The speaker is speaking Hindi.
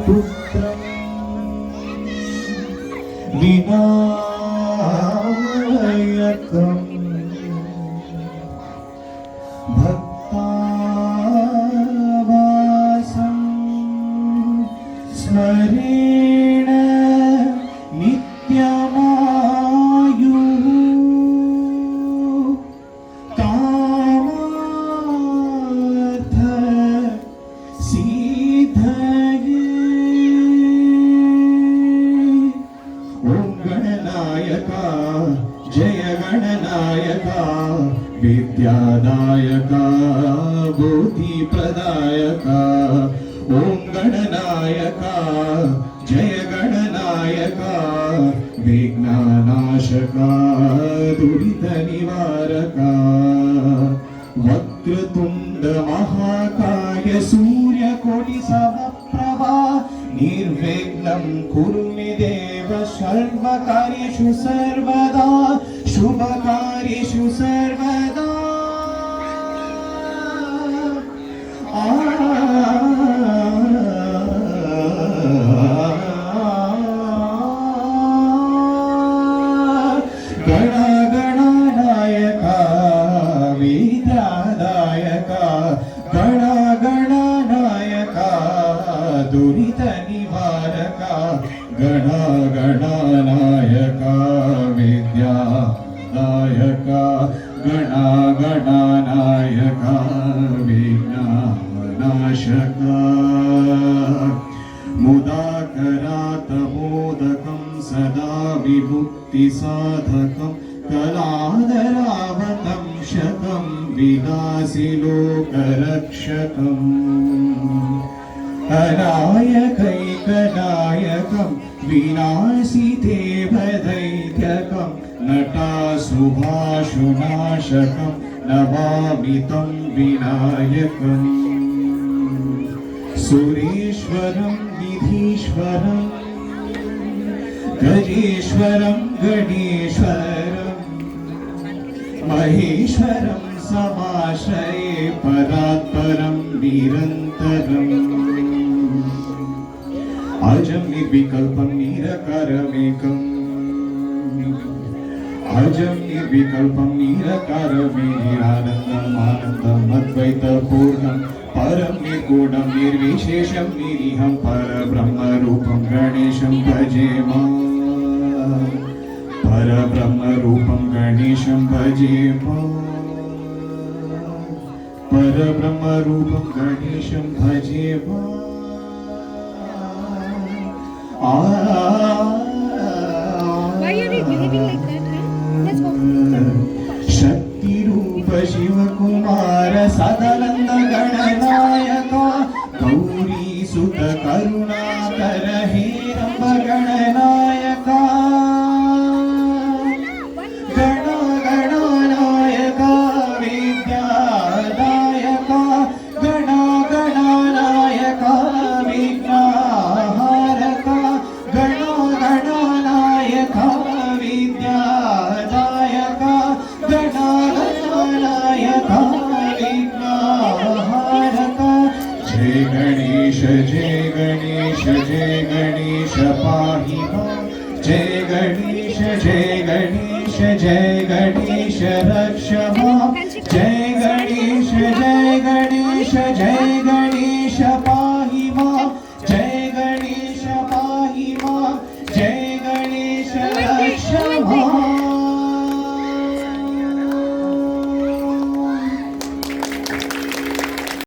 पुत्रं विनायकं भक्तावासं स्मरेण नित्यमायुः कामार्थ सिद्धये। ओम गणनायका जय गणनायका विद्यादायका बुद्धिप्रदायका। ओम गणनायका जय गणनायका विघ्ननाशका दुरितनिवारका। वक्रतुंड महाकाय सूर्यकोटि समप्रभा निर्विघ्नं कुरु मे देव सर्वकार्येषु सर्वदा शुभकार्येषु सर्वदा। गणनायका विद्यादायका गणनायका दुरितनिवारका। गणनायका विद्यादायका गणनायका विघ्ननाशका। मुदाकरात् मोदकं सदा विमुक्तिसाधकं कलादरावतं शतं विलासिलोकरक्षकम्। अनायकैकनायकं विनाशिते भदैत्यकं नटाशुभाशुनाशकं नमामि तं विनायकम्। सुरेश्वरं निधीश्वरं गजेश्वरं गणेश्वरं महेश्वरं समाश्रये परात्परं निरन्तरम्। अजं निर्विकल्पं निरकारमेकम् अजं निर्विकल्पं निरकारमेकानन्दम् आनन्दम् अद्वैतपूर्णं परं निर्गुणं निर्विशेषं निरीहं परब्रह्मरूपं गणेशं भजेम। परब्रह्मरूपं गणेशं भजेम। परब्रह्मरूपं गणेशं भजेम। Why are you behaving like that? Let's go. शक्तिरूप Shivkumar Sadanand गणनायका Gauri सुत करुणाकर हे रंभ गणनायका। गणनायका विद्यादायका गणनायका विघ्नहारका। गणनायका विद्यादायका गणनायका विघ्नहारका। जय गणेश जय गणेश जय गणेश पाहि मां। जय गणेश जय गणेश जय गणेश रक्ष